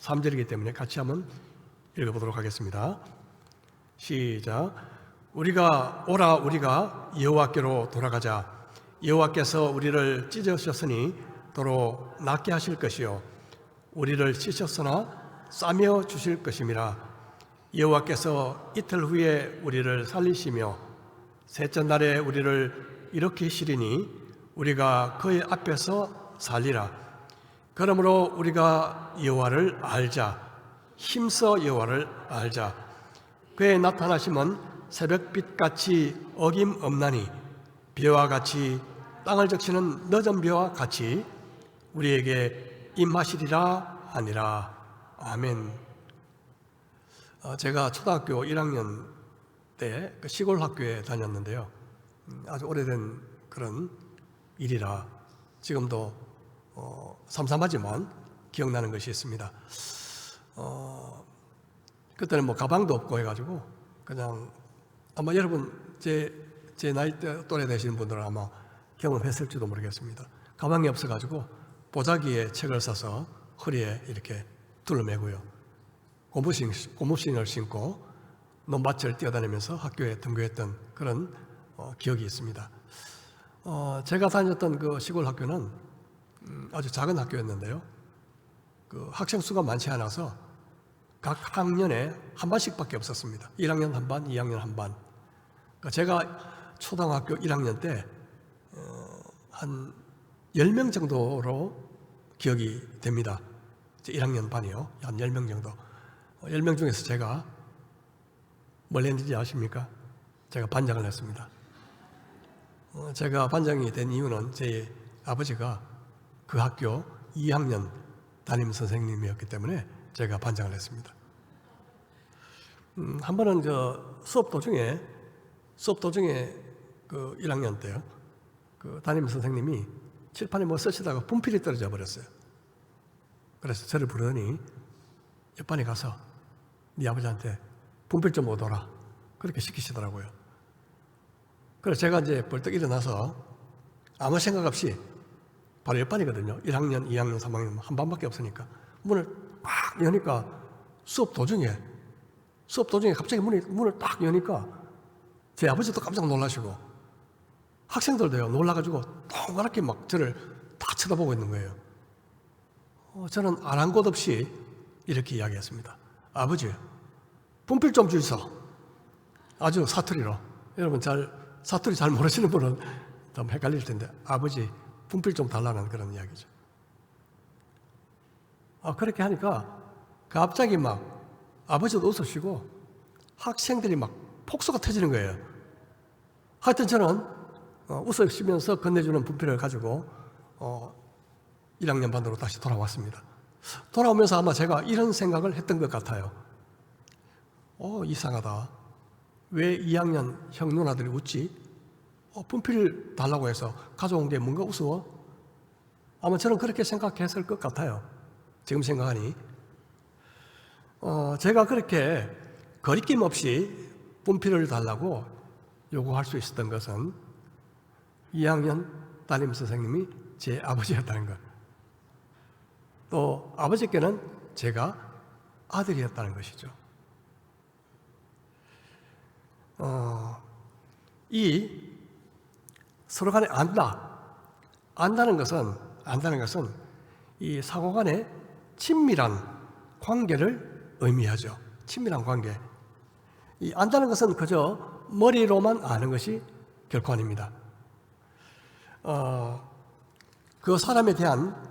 3절이기 때문에 같이 한번 읽어보도록 하겠습니다. 시작. 우리가 여호와께로 돌아가자. 여호와께서 우리를 찢으셨으니 도로 낫게 하실 것이요 우리를 찢으셨으나 싸며 주실 것임이라. 여호와께서 이틀 후에 우리를 살리시며 셋째 날에 우리를 일으키시리니 우리가 그의 앞에서 살리라. 그러므로 우리가 여호와를 알자. 힘써 여호와를 알자. 그의 나타나심은 새벽빛같이 어김없나니 비와 같이 땅을 적시는 늦은 비와 같이 우리에게 임하시리라 하니라. 아멘. 제가 초등학교 1학년 때 시골 학교에 다녔는데요. 아주 오래된 그런 일이라 지금도 삼삼하지만 기억나는 것이 있습니다. 그때는 뭐 가방도 없고 해가지고 그냥 아마 여러분 제 나이 또래 되시는 분들은 아마 경험했을지도 모르겠습니다. 가방이 없어가지고 보자기에 책을 싸서 허리에 이렇게 둘러매고요. 고무신을 신고 논밭을 뛰어다니면서 학교에 등교했던 그런 기억이 있습니다. 제가 다녔던 그 시골 학교는 아주 작은 학교였는데요. 그 학생 수가 많지 않아서 각 학년에 한 반씩밖에 없었습니다. 1학년 한 반, 2학년 한 반. 그러니까 제가 초등학교 1학년 때 한 10명 정도로 기억이 됩니다. 1학년 반이요. 한 10명 정도. 10명 중에서 제가 뭘 했는지 아십니까? 제가 반장을 했습니다. 제가 반장이 된 이유는 제 아버지가 그 학교 2학년 담임 선생님이었기 때문에 제가 반장을 했습니다. 한 번은 수업 도중에 그 1학년 때요. 그 담임 선생님이 칠판에 뭐 쓰시다가 분필이 떨어져 버렸어요. 그래서 저를 부르더니 옆반에 가서 네 아버지한테 분필 좀 오더라. 그렇게 시키시더라고요. 그래서 제가 이제 벌떡 일어나서 아무 생각 없이 바로 옆반이거든요. 1학년, 2학년, 3학년 한 반밖에 없으니까 문을 막 여니까 수업 도중에 갑자기 문을 딱 여니까 제 아버지도 깜짝 놀라시고 학생들도요 놀라가지고 동그랗게 막 저를 다 쳐다보고 있는 거예요. 저는 아랑곳 없이 이렇게 이야기했습니다. 아버지, 분필 좀 주이소. 아주 사투리로. 여러분 사투리 잘 모르시는 분은 좀 헷갈릴 텐데 아버지 분필 좀 달라는 그런 이야기죠. 그렇게 하니까 갑자기 막 아버지도 웃으시고 학생들이 막 폭소가 터지는 거예요. 하여튼 저는 웃으시면서 건네주는 분필을 가지고 1학년 반으로 다시 돌아왔습니다. 돌아오면서 아마 제가 이런 생각을 했던 것 같아요. 이상하다. 왜 2학년 형 누나들이 웃지? 분필 달라고 해서 가져온 게 뭔가 우스워? 아마 저는 그렇게 생각했을 것 같아요. 지금 생각하니. 제가 그렇게 거리낌 없이 분필을 달라고 요구할 수 있었던 것은 2학년 담임 선생님이 제 아버지였다는 것. 또 아버지께는 제가 아들이었다는 것이죠. 이 서로 간에 안다는 것은 이 상호 간의 친밀한 관계를 의미하죠. 친밀한 관계. 이 안다는 것은 그저 머리로만 아는 것이 결코 아닙니다. 그 사람에 대한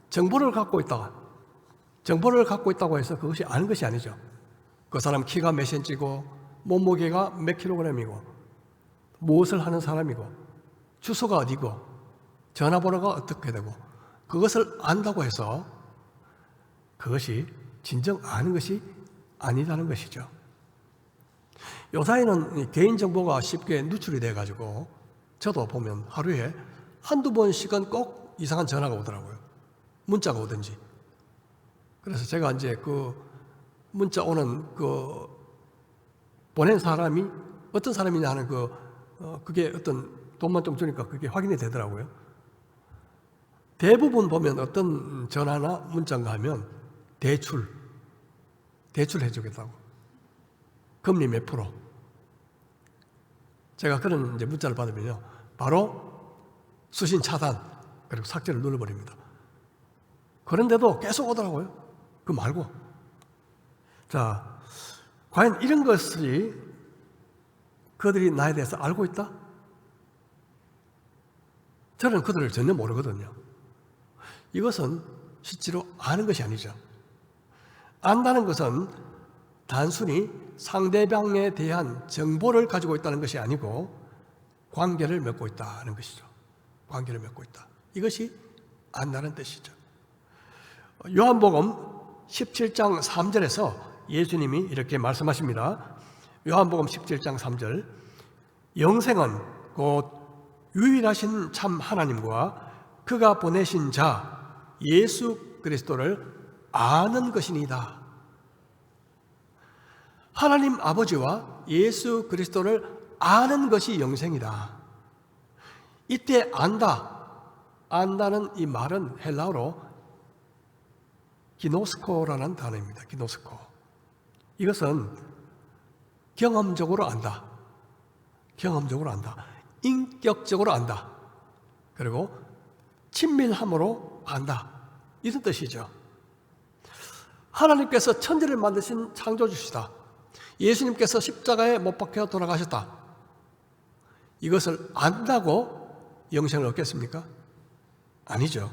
정보를 갖고 있다고 해서 그것이 아는 것이 아니죠. 그 사람 키가 몇 센치고 몸무게가 몇 킬로그램이고 무엇을 하는 사람이고 주소가 어디고 전화번호가 어떻게 되고 그것을 안다고 해서 그것이 진정 아는 것이 아니라는 것이죠. 요사이는 개인정보가 쉽게 누출이 돼가지고 저도 보면 하루에 한두 번씩은 꼭 이상한 전화가 오더라고요. 문자가 오든지. 그래서 제가 이제 그 문자 오는 그 보낸 사람이 어떤 사람이냐 하는 그게 어떤 돈만 좀 주니까 그게 확인이 되더라고요. 대부분 보면 어떤 전화나 문자인가 하면 대출, 대출해 주겠다고. 금리 몇 프로. 제가 그런 이제 문자를 받으면요, 바로 수신 차단, 그리고 삭제를 눌러버립니다. 그런데도 계속 오더라고요. 그거 말고. 자, 과연 이런 것이 그들이 나에 대해서 알고 있다? 저는 그들을 전혀 모르거든요. 이것은 실제로 아는 것이 아니죠. 안다는 것은 단순히 상대방에 대한 정보를 가지고 있다는 것이 아니고 관계를 맺고 있다는 것이죠. 관계를 맺고 있다. 이것이 안다는 뜻이죠. 요한복음 17장 3절에서 예수님이 이렇게 말씀하십니다. 요한복음 17장 3절, 영생은 곧 유일하신 참 하나님과 그가 보내신 자 예수 그리스도를 아는 것이니이다. 하나님 아버지와 예수 그리스도를 아는 것이 영생이다. 이때 안다는 이 말은 헬라어로 기노스코라는 단어입니다. 기노스코. 이것은 경험적으로 안다. 경험적으로 안다. 인격적으로 안다. 그리고 친밀함으로 안다. 이런 뜻이죠. 하나님께서 천지를 만드신 창조주시다. 예수님께서 십자가에 못 박혀 돌아가셨다. 이것을 안다고 영생을 얻겠습니까? 아니죠.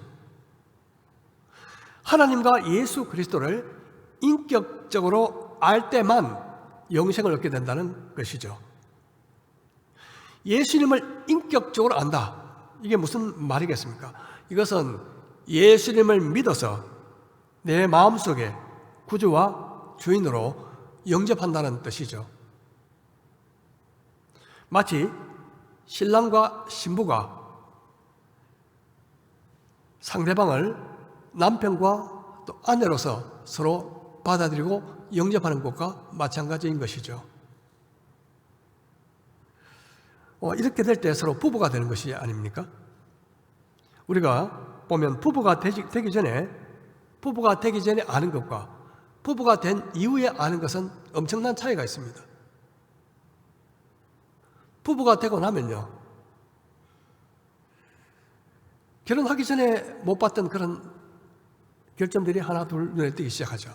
하나님과 예수 그리스도를 인격적으로 알 때만 영생을 얻게 된다는 것이죠. 예수님을 인격적으로 안다. 이게 무슨 말이겠습니까? 이것은 예수님을 믿어서 내 마음속에 구주와 주인으로 영접한다는 뜻이죠. 마치 신랑과 신부가 상대방을 남편과 또 아내로서 서로 받아들이고 영접하는 것과 마찬가지인 것이죠. 이렇게 될 때 서로 부부가 되는 것이 아닙니까? 우리가 보면 부부가 되기 전에 아는 것과 부부가 된 이후에 아는 것은 엄청난 차이가 있습니다. 부부가 되고 나면요, 결혼하기 전에 못 봤던 그런 결점들이 하나 둘 눈에 띄기 시작하죠.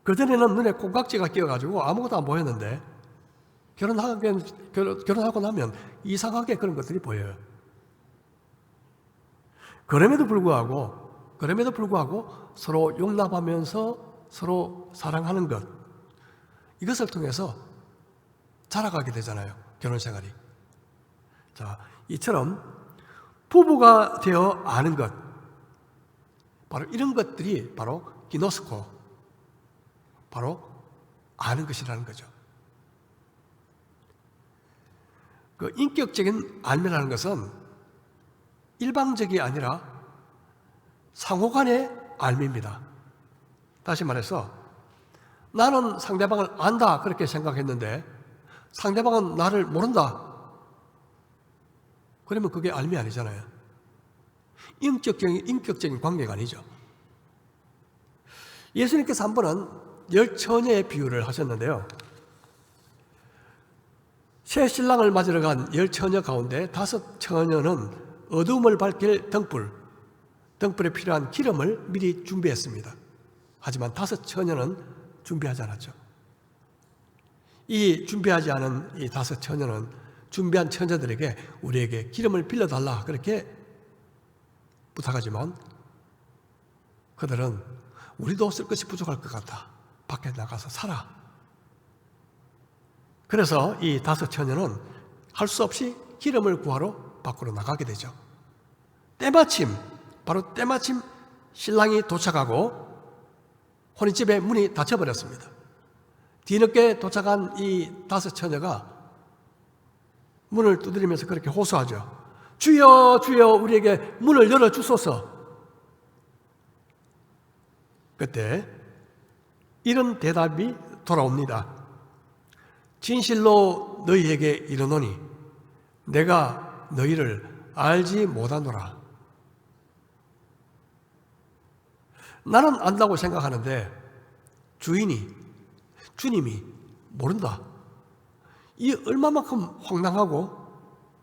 그전에는 눈에 콩깍지가 끼어가지고 아무것도 안 보였는데 결혼하고 나면 이상하게 그런 것들이 보여요. 그럼에도 불구하고 서로 용납하면서 서로 사랑하는 것, 이것을 통해서 자라가게 되잖아요. 결혼 생활이. 자, 이처럼 부부가 되어 아는 것, 바로 이런 것들이 바로 기노스코, 바로 아는 것이라는 거죠. 그 인격적인 알매라는 것은 일방적이 아니라 상호간의 알매입니다. 다시 말해서 나는 상대방을 안다 그렇게 생각했는데 상대방은 나를 모른다. 그러면 그게 알매 아니잖아요. 인격적인 관계가 아니죠. 예수님께서 한 번은 10처녀의 비유를 하셨는데요. 새 신랑을 맞으러 간 10처녀 가운데 5처녀는 어둠을 밝힐 등불에 필요한 기름을 미리 준비했습니다. 하지만 5처녀는 준비하지 않았죠. 이 준비하지 않은 이 5처녀는 준비한 처녀들에게 우리에게 기름을 빌려달라 그렇게 부탁하지만 그들은 우리도 쓸 것이 부족할 것 같다. 밖에 나가서 살아. 그래서 이 5처녀는 할 수 없이 기름을 구하러 밖으로 나가게 되죠. 바로 때마침 신랑이 도착하고 혼인집의 문이 닫혀버렸습니다. 뒤늦게 도착한 이 5처녀가 문을 두드리면서 그렇게 호소하죠. 주여, 주여, 우리에게 문을 열어주소서. 그때 이런 대답이 돌아옵니다. 진실로 너희에게 이르노니 내가 너희를 알지 못하노라. 나는 안다고 생각하는데 주님이 모른다. 이 얼마만큼 황당하고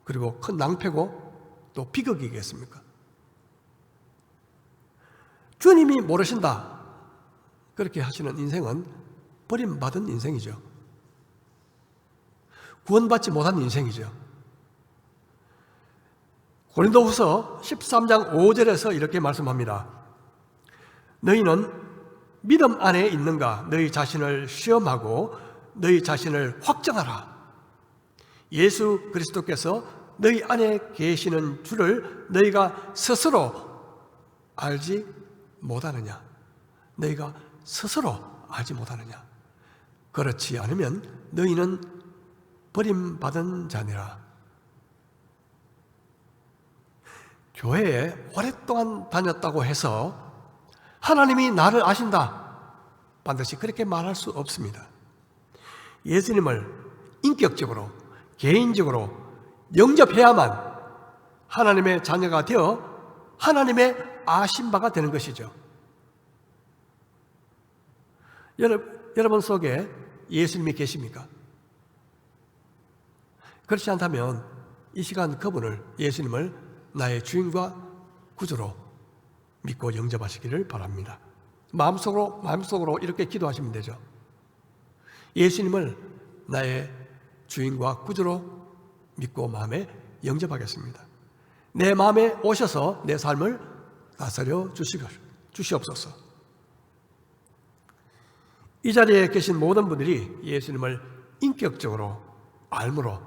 그리고 큰 낭패고 또 비극이겠습니까? 주님이 모르신다. 그렇게 하시는 인생은 버림받은 인생이죠. 구원받지 못한 인생이죠. 고린도후서 13장 5절에서 이렇게 말씀합니다. 너희는 믿음 안에 있는가? 너희 자신을 시험하고 너희 자신을 확정하라. 예수 그리스도께서 너희 안에 계시는 줄을 너희가 스스로 알지 못하느냐? 너희가 스스로 알지 못하느냐? 그렇지 않으면 너희는 버림받은 자니라. 교회에 오랫동안 다녔다고 해서 하나님이 나를 아신다, 반드시 그렇게 말할 수 없습니다. 예수님을 인격적으로, 개인적으로 영접해야만 하나님의 자녀가 되어 하나님의 아신 바가 되는 것이죠. 여러분 속에 예수님이 계십니까? 그렇지 않다면 이 시간 그분을, 예수님을 나의 주인과 구주로 믿고 영접하시기를 바랍니다. 마음속으로 이렇게 기도하시면 되죠. 예수님을 나의 주인과 구주로 믿고 마음에 영접하겠습니다. 내 마음에 오셔서 내 삶을 다스려 주시옵소서. 이 자리에 계신 모든 분들이 예수님을 인격적으로 알므로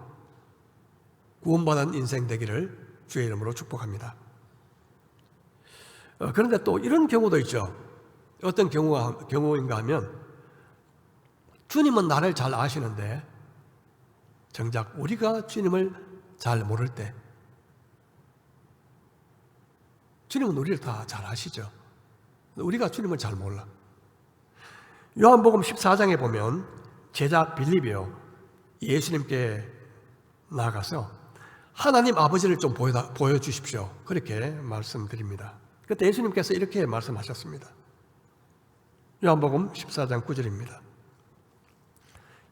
구원받은 인생 되기를 주의 이름으로 축복합니다. 그런데 또 이런 경우도 있죠. 어떤 경우인가 하면 주님은 나를 잘 아시는데 정작 우리가 주님을 잘 모를 때, 주님은 우리를 다 잘 아시죠. 우리가 주님을 잘 몰라. 요한복음 14장에 보면 제자 빌립이요, 예수님께 나아가서 하나님 아버지를 좀 보여주십시오, 그렇게 말씀드립니다. 그때 예수님께서 이렇게 말씀하셨습니다. 요한복음 14장 9절입니다.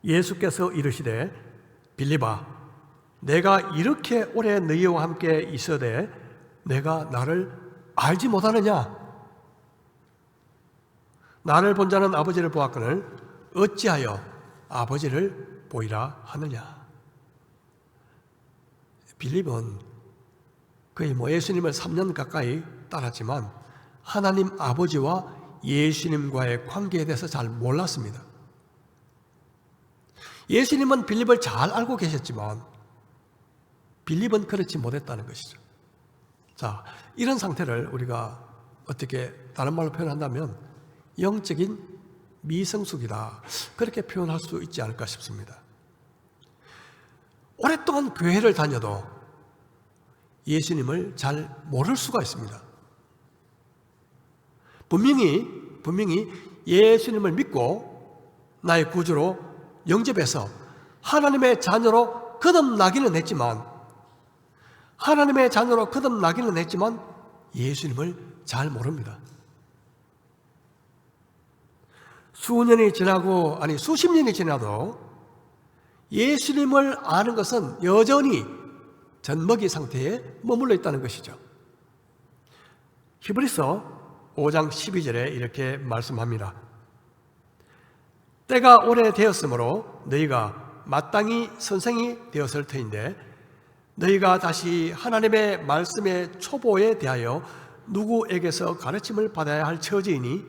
예수께서 이르시되 빌립아, 내가 이렇게 오래 너희와 함께 있어되 내가 나를 알지 못하느냐? 나를 본 자는 아버지를 보았거늘 어찌하여 아버지를 보이라 하느냐? 빌립은 거의 예수님을 3년 가까이 따랐지만 하나님 아버지와 예수님과의 관계에 대해서 잘 몰랐습니다. 예수님은 빌립을 잘 알고 계셨지만 빌립은 그렇지 못했다는 것이죠. 자, 이런 상태를 우리가 어떻게 다른 말로 표현한다면 영적인 미성숙이다, 그렇게 표현할 수 있지 않을까 싶습니다. 오랫동안 교회를 다녀도 예수님을 잘 모를 수가 있습니다. 분명히 예수님을 믿고 나의 구주로 영접해서 하나님의 자녀로 거듭나기는 했지만 예수님을 잘 모릅니다. 수년이 지나고 수십 년이 지나도 예수님을 아는 것은 여전히 젖먹이 상태에 머물러 있다는 것이죠. 히브리서 5장 12절에 이렇게 말씀합니다. 때가 오래되었으므로 너희가 마땅히 선생이 되었을 터인데 너희가 다시 하나님의 말씀의 초보에 대하여 누구에게서 가르침을 받아야 할 처지이니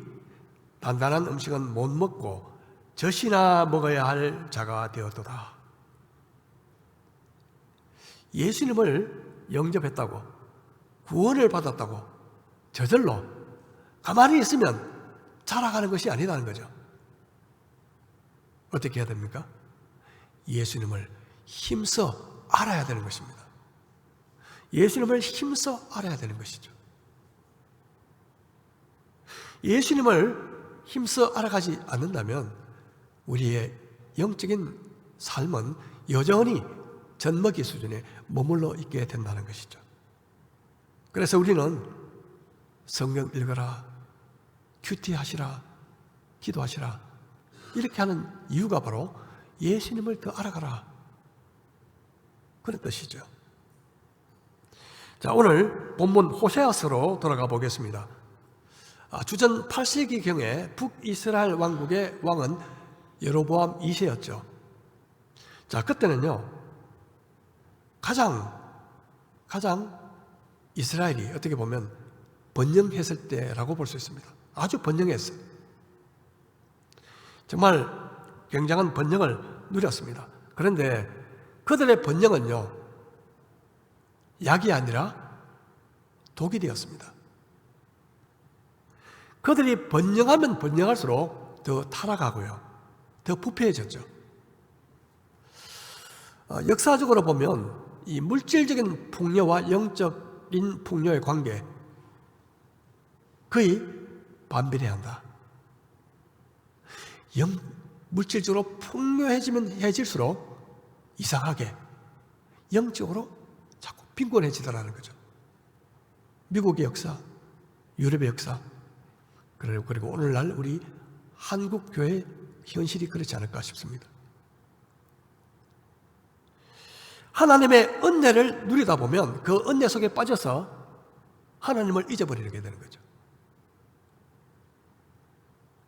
단단한 음식은 못 먹고 젖이나 먹어야 할 자가 되었도다. 예수님을 영접했다고, 구원을 받았다고 저절로 가만히 있으면 자라가는 것이 아니라는 거죠. 어떻게 해야 됩니까? 예수님을 힘써 알아야 되는 것입니다. 예수님을 힘써 알아야 되는 것이죠. 예수님을 힘써 알아가지 않는다면 우리의 영적인 삶은 여전히 젖먹이 수준에 머물러 있게 된다는 것이죠. 그래서 우리는 성경 읽어라, 큐티하시라, 기도하시라 이렇게 하는 이유가 바로 예수님을 더 알아가라 그런 뜻이죠. 자, 오늘 본문 호세아서로 돌아가 보겠습니다. 주전 8세기경에 북이스라엘 왕국의 왕은 여로보암 2세였죠. 자, 그때는요 가장 이스라엘이 어떻게 보면 번영했을 때라고 볼 수 있습니다. 아주 번영했어요. 정말 굉장한 번영을 누렸습니다. 그런데 그들의 번영은요 약이 아니라 독이 되었습니다. 그들이 번영하면 번영할수록 더 타락하고요 더 부패해졌죠. 역사적으로 보면 이 물질적인 풍요와 영적인 풍요의 관계 거의 반비례한다. 물질적으로 풍요해질수록 이상하게 영적으로 자꾸 빈곤해지더라는 거죠. 미국의 역사, 유럽의 역사, 그리고 오늘날 우리 한국 교회 현실이 그렇지 않을까 싶습니다. 하나님의 은혜를 누리다 보면 그 은혜 속에 빠져서 하나님을 잊어버리게 되는 거죠.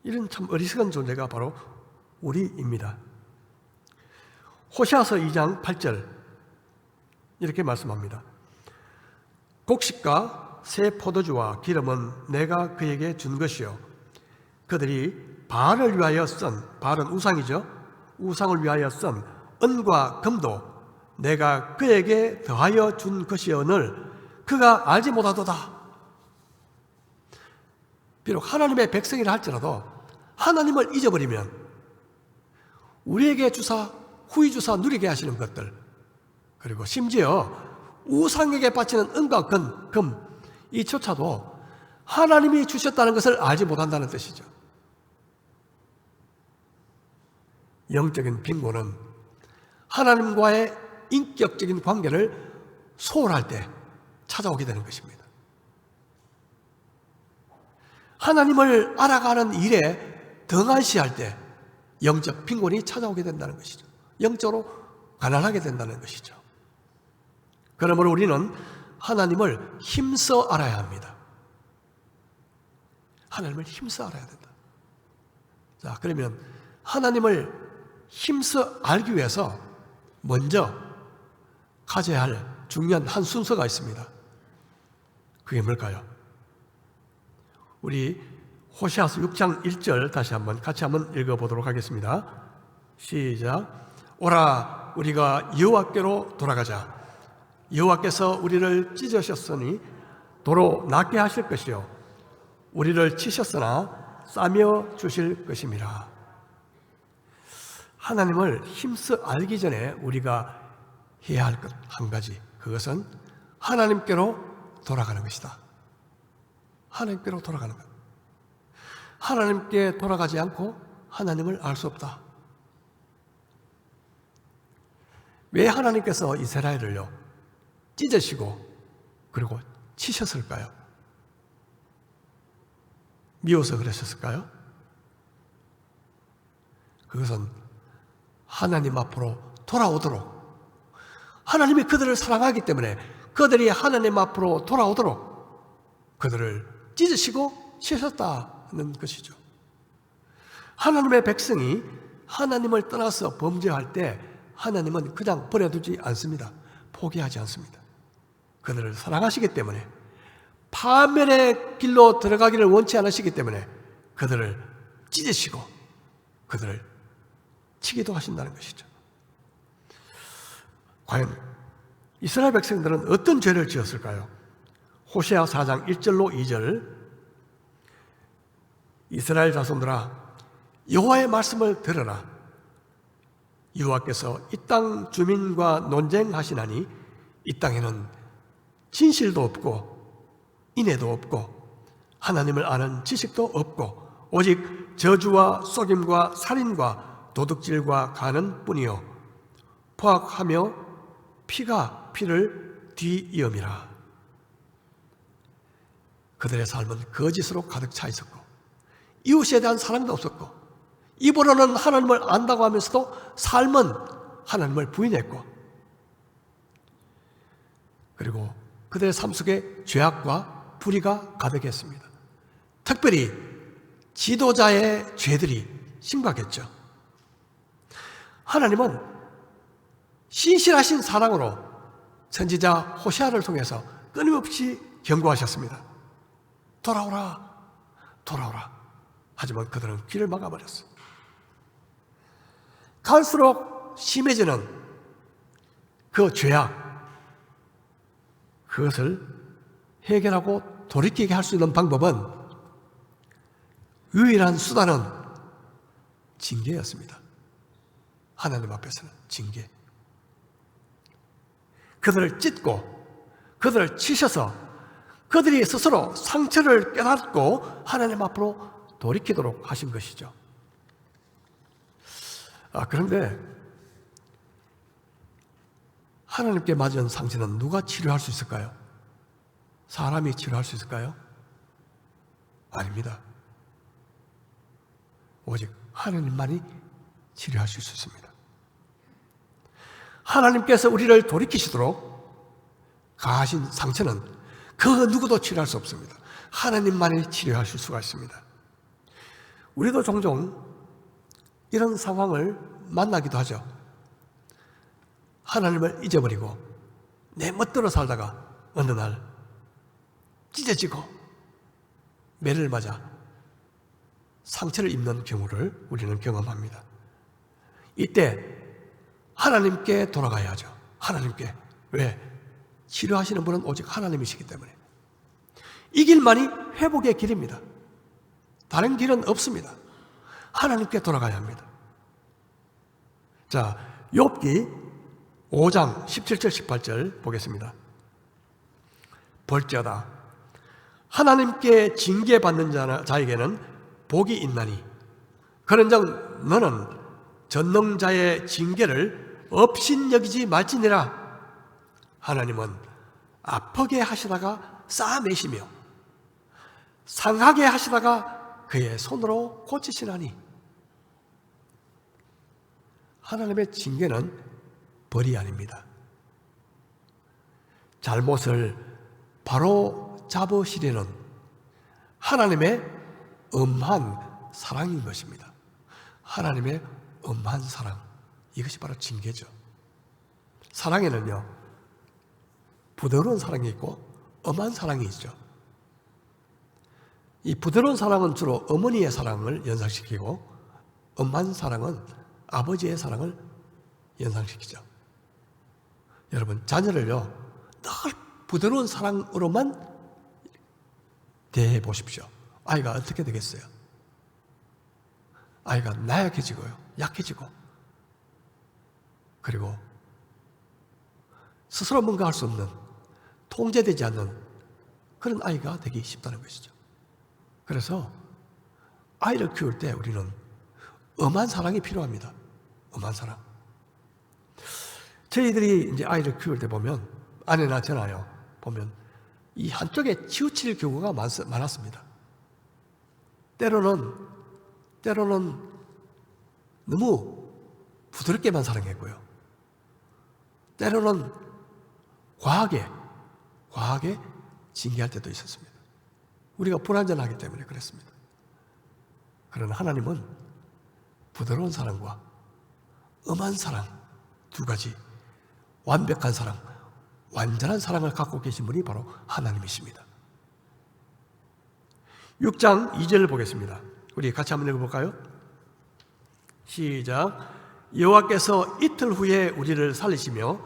이런 참 어리석은 존재가 바로 우리입니다. 호세아서 2장 8절 이렇게 말씀합니다. 곡식과 새 포도주와 기름은 내가 그에게 준 것이요 그들이 바알을 위하여 쓴, 바알은 우상이죠. 우상을 위하여 쓴 은과 금도 내가 그에게 더하여 준 것이오늘 그가 알지 못하도다. 비록 하나님의 백성이라 할지라도 하나님을 잊어버리면 우리에게 주사, 후히 주사 누리게 하시는 것들, 그리고 심지어 우상에게 바치는 은과 금, 이조차도 하나님이 주셨다는 것을 알지 못한다는 뜻이죠. 영적인 빈곤은 하나님과의 인격적인 관계를 소홀할 때 찾아오게 되는 것입니다. 하나님을 알아가는 일에 등한시할 때 영적 빈곤이 찾아오게 된다는 것이죠. 영적으로 가난하게 된다는 것이죠. 그러므로 우리는 하나님을 힘써 알아야 합니다. 하나님을 힘써 알아야 된다. 자, 그러면 하나님을 힘써 알기 위해서 먼저 가져야 할 중요한 한 순서가 있습니다. 그게 뭘까요? 우리 호세아서 6장 1절 다시 같이 한번 읽어보도록 하겠습니다. 시작. 오라 우리가 여호와께로 돌아가자. 여호와께서 우리를 찢으셨으니 도로 낫게 하실 것이요 우리를 치셨으나 싸며 주실 것임이라. 하나님을 힘써 알기 전에 우리가 해야 할 것 한 가지, 그것은 하나님께로 돌아가는 것이다. 하나님께로 돌아가는 것. 하나님께 돌아가지 않고 하나님을 알 수 없다. 왜 하나님께서 이스라엘을요 찢으시고 그리고 치셨을까요? 미워서 그러셨을까요? 그것은 하나님 앞으로 돌아오도록, 하나님이 그들을 사랑하기 때문에 그들이 하나님 앞으로 돌아오도록 그들을 찢으시고 치셨다는 것이죠. 하나님의 백성이 하나님을 떠나서 범죄할 때 하나님은 그냥 버려두지 않습니다. 포기하지 않습니다. 그들을 사랑하시기 때문에, 파멸의 길로 들어가기를 원치 않으시기 때문에 그들을 찢으시고 그들을 치기도 하신다는 것이죠. 과연 이스라엘 백성들은 어떤 죄를 지었을까요? 호세아 4장 1절로 2절. 이스라엘 자손들아 여호와의 말씀을 들으라. 여호와께서 이 땅 주민과 논쟁하시나니 이 땅에는 진실도 없고 인애도 없고 하나님을 아는 지식도 없고 오직 저주와 속임과 살인과 도둑질과 간은 뿐이요 포악하며 피가 피를 뒤이음이라. 그들의 삶은 거짓으로 가득 차 있었고 이웃에 대한 사랑도 없었고, 입으로는 하나님을 안다고 하면서도 삶은 하나님을 부인했고, 그리고 그들의 삶 속에 죄악과 불의가 가득했습니다. 특별히 지도자의 죄들이 심각했죠. 하나님은 신실하신 사랑으로 선지자 호세아를 통해서 끊임없이 경고하셨습니다. 돌아오라, 돌아오라. 하지만 그들은 귀를 막아버렸어요. 갈수록 심해지는 그 죄악, 그것을 해결하고 돌이키게 할 수 있는 방법은 유일한 수단은 징계였습니다. 하나님 앞에서는 징계. 그들을 찢고 그들을 치셔서 그들이 스스로 상처를 깨닫고 하나님 앞으로 돌이키도록 하신 것이죠. 그런데 하나님께 맞은 상처는 누가 치료할 수 있을까요? 사람이 치료할 수 있을까요? 아닙니다. 오직 하나님만이 치료하실 수 있습니다. 하나님께서 우리를 돌이키시도록 가하신 상처는 그 누구도 치료할 수 없습니다. 하나님만이 치료하실 수가 있습니다. 우리도 종종 이런 상황을 만나기도 하죠. 하나님을 잊어버리고 내 멋대로 살다가 어느 날 찢어지고 매를 맞아 상처를 입는 경우를 우리는 경험합니다. 이때 하나님께 돌아가야 하죠. 하나님께. 왜? 치료하시는 분은 오직 하나님이시기 때문에. 이 길만이 회복의 길입니다. 다른 길은 없습니다. 하나님께 돌아가야 합니다. 자, 욥기 5장 17절 18절 보겠습니다. 볼지어다 하나님께 징계받는 자에게는 복이 있나니 그런즉 너는 전능자의 징계를 업신여기지 말지니라. 하나님은 아프게 하시다가 쌓아내시며 상하게 하시다가 그의 손으로 고치시나니. 하나님의 징계는 벌이 아닙니다. 잘못을 바로 잡으시려는 하나님의 엄한 사랑인 것입니다. 하나님의 엄한 사랑, 이것이 바로 징계죠. 사랑에는요, 부드러운 사랑이 있고 엄한 사랑이 있죠. 이 부드러운 사랑은 주로 어머니의 사랑을 연상시키고 엄한 사랑은 아버지의 사랑을 연상시키죠. 여러분, 자녀를요 늘 부드러운 사랑으로만 대해 보십시오. 아이가 어떻게 되겠어요? 아이가 나약해지고요, 약해지고, 그리고 스스로 뭔가 할 수 없는, 통제되지 않는 그런 아이가 되기 쉽다는 것이죠. 그래서 아이를 키울 때 우리는 엄한 사랑이 필요합니다. 엄한 사랑. 저희들이 이제 아이를 키울 때 보면, 아내나 저나요, 보면 이 한쪽에 치우칠 경우가 많았습니다. 때로는 너무 부드럽게만 사랑했고요. 때로는 과하게 징계할 때도 있었습니다. 우리가 불완전하기 때문에 그랬습니다. 그러나 하나님은 부드러운 사랑과 엄한 사랑 두 가지, 완벽한 사랑, 완전한 사랑을 갖고 계신 분이 바로 하나님이십니다. 6장 2절을 보겠습니다. 우리 같이 한번 읽어볼까요? 시작. 여호와께서 이틀 후에 우리를 살리시며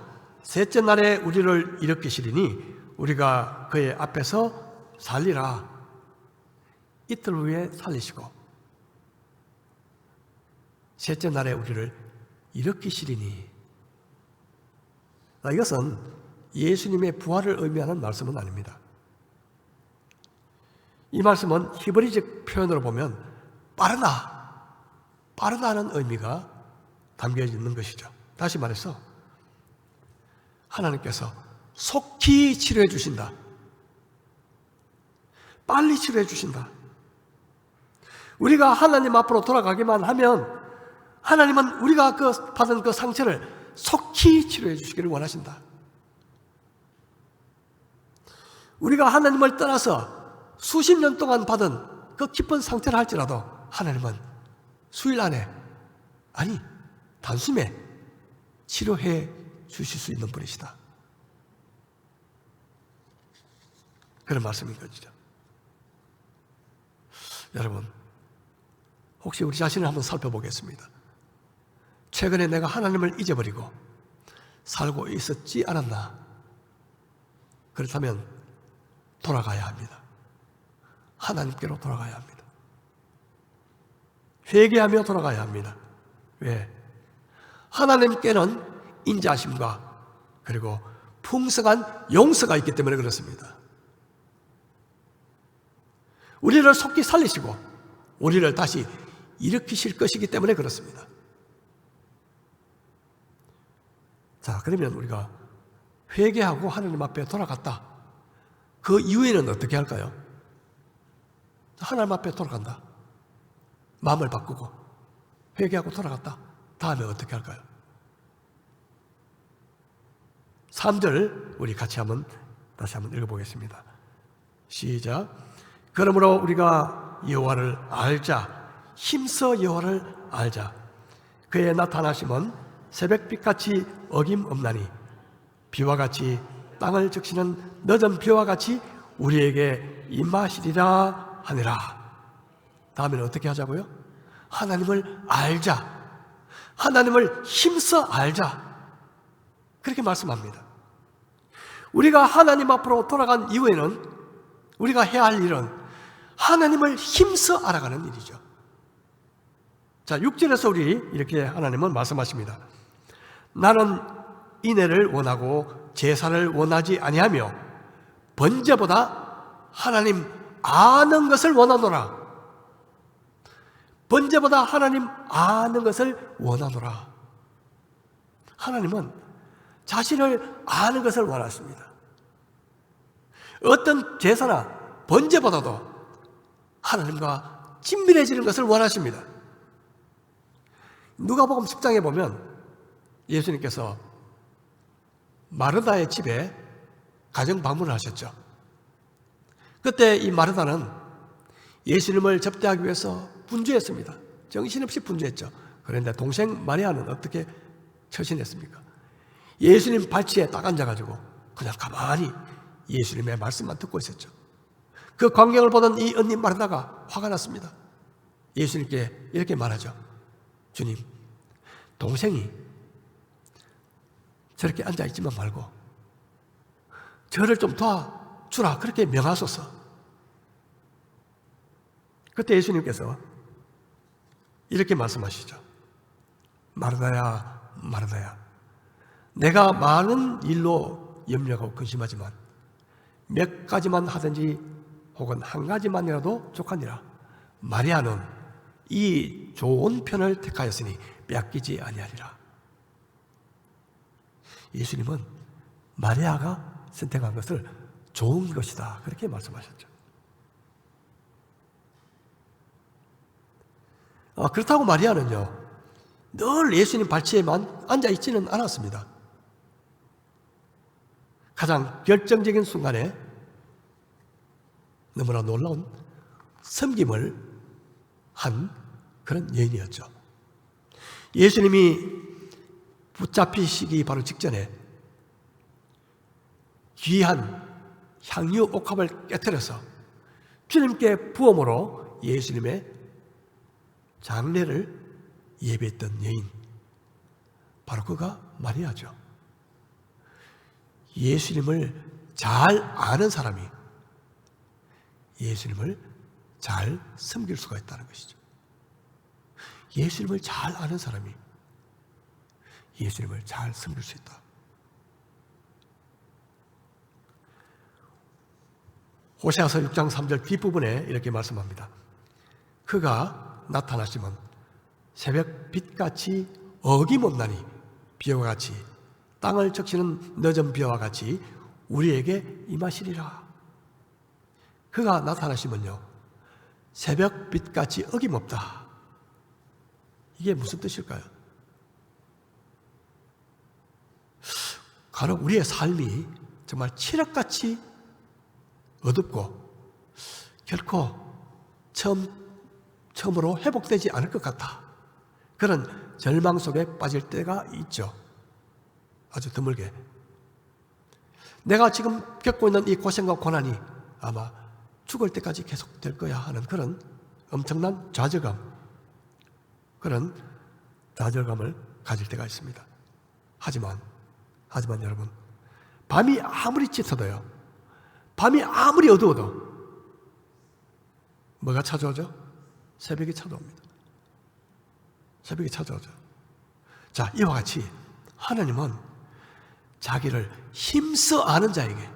셋째 날에 우리를 일으키시리니 우리가 그의 앞에서 살리라. 이틀 후에 살리시고 셋째 날에 우리를 일으키시리니. 이것은 예수님의 부활을 의미하는 말씀은 아닙니다. 이 말씀은 히브리적 표현으로 보면 빠르다는 의미가 담겨 있는 것이죠. 다시 말해서 하나님께서 속히 치료해 주신다. 빨리 치료해 주신다. 우리가 하나님 앞으로 돌아가기만 하면 하나님은 우리가 받은 그 상처를 속히 치료해 주시기를 원하신다. 우리가 하나님을 떠나서 수십 년 동안 받은 그 깊은 상처를 할지라도 하나님은 수일 안에, 아니 단숨에 치료해 주실 수 있는 분이시다. 그런 말씀인 거죠. 여러분, 혹시 우리 자신을 한번 살펴보겠습니다. 최근에 내가 하나님을 잊어버리고 살고 있었지 않았나? 그렇다면 돌아가야 합니다. 하나님께로 돌아가야 합니다. 회개하며 돌아가야 합니다. 왜? 하나님께는 인자하심과 그리고 풍성한 용서가 있기 때문에 그렇습니다. 우리를 속히 살리시고 우리를 다시 일으키실 것이기 때문에 그렇습니다. 자, 그러면 우리가 회개하고 하나님 앞에 돌아갔다. 그 이후에는 어떻게 할까요? 하나님 앞에 돌아간다. 마음을 바꾸고 회개하고 돌아갔다. 다음에 어떻게 할까요? 3절 우리 같이 다시 한번 읽어보겠습니다. 시작. 그러므로 우리가 여호와를 알자. 힘써 여호와를 알자. 그의 나타나심은 새벽빛같이 어김없나니 비와 같이 땅을 적시는 늦은 비와 같이 우리에게 임하시리라 하니라. 다음에는 어떻게 하자고요? 하나님을 알자. 하나님을 힘써 알자. 그렇게 말씀합니다. 우리가 하나님 앞으로 돌아간 이후에는 우리가 해야 할 일은 하나님을 힘써 알아가는 일이죠. 자, 6절에서 우리 이렇게 하나님은 말씀하십니다. 나는 인애를 원하고 제사를 원하지 아니하며 번제보다 하나님 아는 것을 원하노라. 번제보다 하나님 아는 것을 원하노라. 하나님은 자신을 아는 것을 원하십니다. 어떤 제사나 번제보다도 하나님과 친밀해지는 것을 원하십니다. 누가복음 10장에 보면 예수님께서 마르다의 집에 가정 방문을 하셨죠. 그때 이 마르다는 예수님을 접대하기 위해서 분주했습니다. 정신없이 분주했죠. 그런데 동생 마리아는 어떻게 처신했습니까? 예수님 발치에 딱 앉아가지고 그냥 가만히 예수님의 말씀만 듣고 있었죠. 그 광경을 보던 이 언니 마르다가 화가 났습니다. 예수님께 이렇게 말하죠. 주님, 동생이 저렇게 앉아있지만 말고 저를 좀 도와주라 그렇게 명하소서. 그때 예수님께서 이렇게 말씀하시죠. 마르다야, 마르다야, 내가 많은 일로 염려하고 근심하지만 몇 가지만 하든지 혹은 한 가지만이라도 족하니라. 마리아는 이 좋은 편을 택하였으니 빼앗기지 아니하리라. 예수님은 마리아가 선택한 것을 좋은 것이다 그렇게 말씀하셨죠. 그렇다고 마리아는요 늘 예수님 발치에만 앉아있지는 않았습니다. 가장 결정적인 순간에 너무나 놀라운 섬김을 한 그런 여인이었죠. 예수님이 붙잡히시기 바로 직전에 귀한 향유 옥합을 깨뜨려서 주님께 부음으로 예수님의 장례를 예배했던 여인, 바로 그가 마리아죠. 예수님을 잘 아는 사람이 예수님을 잘 섬길 수가 있다는 것이죠. 예수님을 잘 아는 사람이 예수님을 잘 섬길 수 있다. 호세아서 6장 3절 뒷부분에 이렇게 말씀합니다. 그가 나타나시면 새벽 빛같이 어김없나니 비와 같이 땅을 적시는 늦은 비와 같이 우리에게 임하시리라. 그가 나타나시면요 새벽빛같이 어김없다. 이게 무슨 뜻일까요? 간혹 우리의 삶이 정말 칠흑같이 어둡고 결코 처음으로 회복되지 않을 것 같다. 그런 절망 속에 빠질 때가 있죠. 아주 드물게. 내가 지금 겪고 있는 이 고생과 고난이 아마 죽을 때까지 계속될 거야 하는 그런 엄청난 좌절감, 그런 좌절감을 가질 때가 있습니다. 하지만 여러분, 밤이 아무리 짙어도요, 밤이 아무리 어두워도 뭐가 찾아오죠? 새벽이 찾아옵니다. 새벽이 찾아오죠. 자, 이와 같이 하나님은 자기를 힘써 아는 자에게,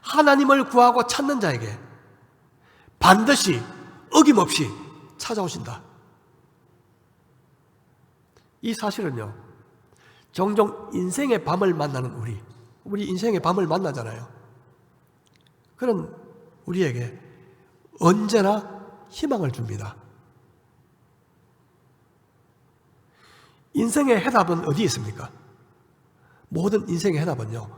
하나님을 구하고 찾는 자에게 반드시 어김없이 찾아오신다. 이 사실은요, 종종 인생의 밤을 만나는 우리 인생의 밤을 만나잖아요. 그런 우리에게 언제나 희망을 줍니다. 인생의 해답은 어디에 있습니까? 모든 인생의 해답은요,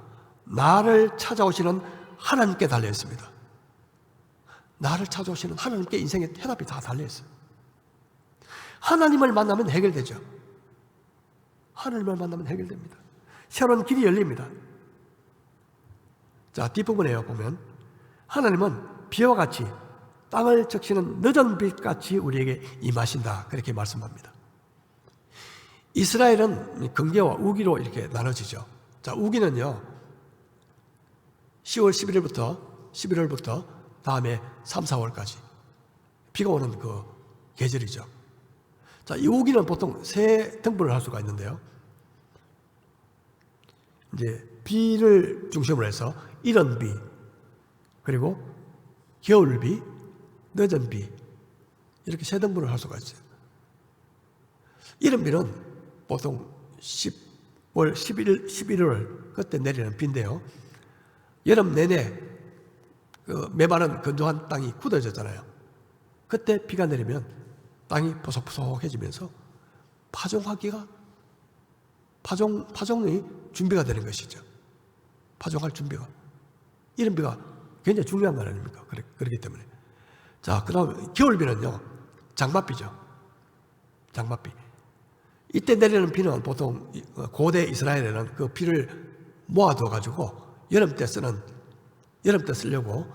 나를 찾아오시는 하나님께 달려 있습니다. 나를 찾아오시는 하나님께 인생의 해답이 다 달려 있어요. 하나님을 만나면 해결되죠. 하나님을 만나면 해결됩니다. 새로운 길이 열립니다. 자, 뒷부분에 보면 하나님은 비와 같이 땅을 적시는 늦은 빛같이 우리에게 임하신다, 그렇게 말씀합니다. 이스라엘은 금계와 우기로 이렇게 나눠지죠. 자, 우기는요 10월 11월부터 다음에 3, 4월까지 비가 오는 그 계절이죠. 자, 이 우기는 보통 세 등분을 할 수가 있는데요, 이제 비를 중심으로 해서 이른 비, 그리고 겨울비, 늦은 비, 이렇게 세 등분을 할 수가 있어요. 이른 비는 보통 10월, 11월 그때 내리는 비인데요, 여름 내내 그 메마른 건조한 땅이 굳어졌잖아요. 그때 비가 내리면 땅이 포석포석해지면서 파종이 준비가 되는 것이죠. 파종할 준비가. 이런 비가 굉장히 중요한 거 아닙니까? 그렇기 때문에. 자, 그 다음 겨울비는요, 장맛비죠. 장맛비. 이때 내리는 비는 보통 고대 이스라엘에는 그 비를 모아둬가지고 여름 때 쓰려고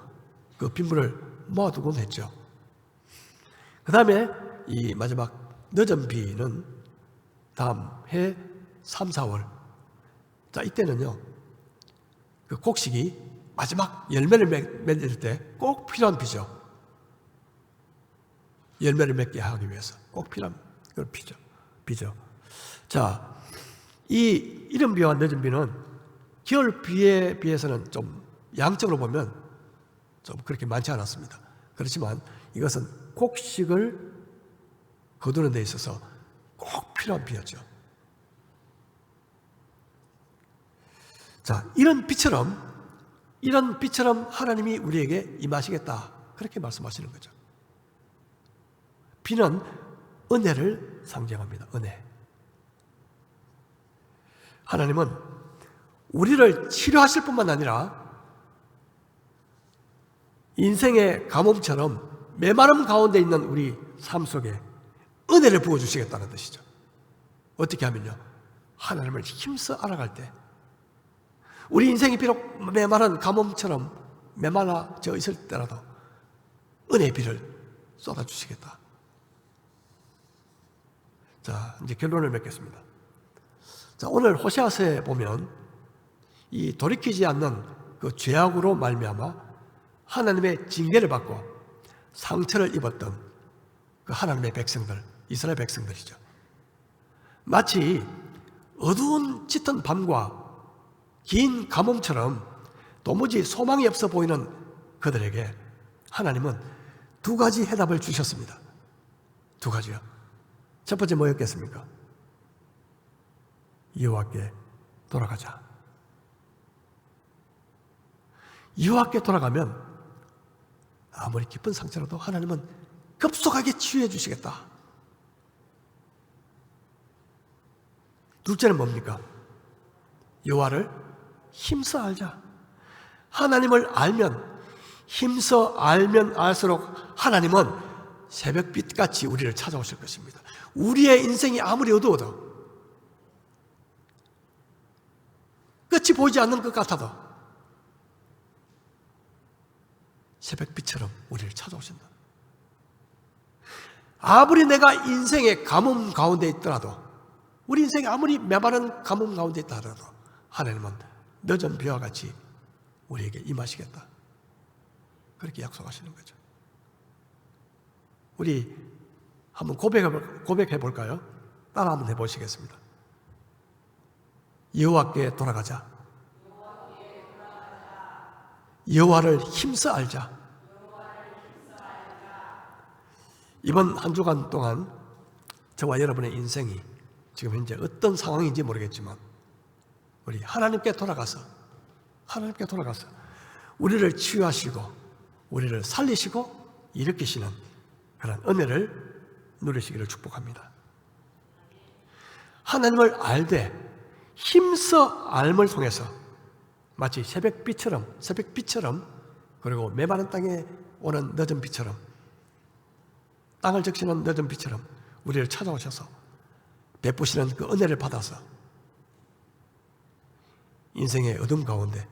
그 빗물을 모아두곤 했죠. 그 다음에 이 마지막 늦은 비는 다음 해 3, 4월. 자, 이때는요, 그 곡식이 마지막 열매를 맺을 때 꼭 필요한 비죠. 열매를 맺게 하기 위해서 꼭 필요한 그런 비죠. 자, 이 이른 비와 늦은 비는 겨울 비에 비해서는 좀 양적으로 보면 좀 그렇게 많지 않았습니다. 그렇지만 이것은 곡식을 거두는 데 있어서 꼭 필요한 비였죠. 자, 이런 비처럼 하나님이 우리에게 임하시겠다, 그렇게 말씀하시는 거죠. 비는 은혜를 상징합니다. 은혜. 하나님은 우리를 치료하실 뿐만 아니라 인생의 가뭄처럼 메마름 가운데 있는 우리 삶 속에 은혜를 부어주시겠다는 뜻이죠. 어떻게 하면요, 하나님을 힘써 알아갈 때 우리 인생이 비록 메마른 가뭄처럼 메말라져 있을 때라도 은혜의 비를 쏟아주시겠다. 자, 이제 결론을 맺겠습니다. 자, 오늘 호세아서에 보면 이 돌이키지 않는 그 죄악으로 말미암아 하나님의 징계를 받고 상처를 입었던 그 하나님의 백성들, 이스라엘 백성들이죠. 마치 어두운 짙은 밤과 긴 가뭄처럼 도무지 소망이 없어 보이는 그들에게 하나님은 두 가지 해답을 주셨습니다. 두 가지요. 첫 번째 뭐였겠습니까? 여호와께 돌아가자. 여호와께 돌아가면 아무리 깊은 상처라도 하나님은 급속하게 치유해 주시겠다. 둘째는 뭡니까? 여호와를 힘써 알자. 하나님을 알면, 힘써 알면 알수록 하나님은 새벽빛같이 우리를 찾아오실 것입니다. 우리의 인생이 아무리 어두워도, 끝이 보이지 않는 것 같아도 새벽빛처럼 우리를 찾아오신다. 아무리 내가 인생의 가뭄 가운데 있더라도, 우리 인생이 아무리 메마른 가뭄 가운데 있다 하더라도 하나님은 늦은 비와 같이 우리에게 임하시겠다. 그렇게 약속하시는 거죠. 우리 한번 고백해 볼까요? 따라 한번 해보시겠습니다. 여호와께 돌아가자. 여호와를 힘써 알자. 이번 한 주간 동안 저와 여러분의 인생이 지금 현재 어떤 상황인지 모르겠지만 우리 하나님께 돌아가서 우리를 치유하시고 우리를 살리시고 일으키시는 그런 은혜를 누리시기를 축복합니다. 하나님을 알되 힘써 알을 통해서 마치 새벽빛처럼 그리고 메마른 땅에 오는 늦은 비처럼, 땅을 적시는 늦은 비처럼 우리를 찾아오셔서 베푸시는 그 은혜를 받아서 인생의 어둠 가운데,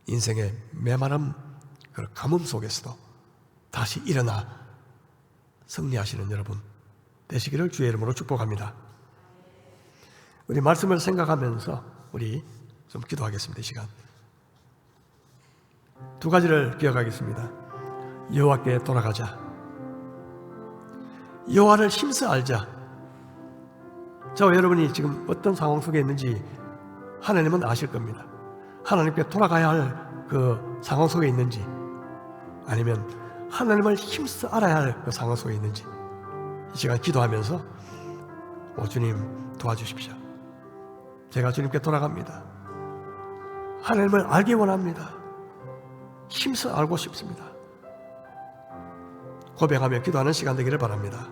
인생의 메마름, 그 가뭄 속에서도 다시 일어나 승리하시는 여러분 되시기를 주의 이름으로 축복합니다. 우리 말씀을 생각하면서 우리 좀 기도하겠습니다. 이 시간 두 가지를 기억하겠습니다. 여호와께 돌아가자. 여호와를 힘써 알자. 저와 여러분이 지금 어떤 상황 속에 있는지 하나님은 아실 겁니다. 하나님께 돌아가야 할 그 상황 속에 있는지, 아니면 하나님을 힘써 알아야 할 그 상황 속에 있는지 이 시간 기도하면서 주님 도와주십시오. 제가 주님께 돌아갑니다. 하나님을 알기 원합니다. 힘써 알고 싶습니다. 고백하며 기도하는 시간 되기를 바랍니다.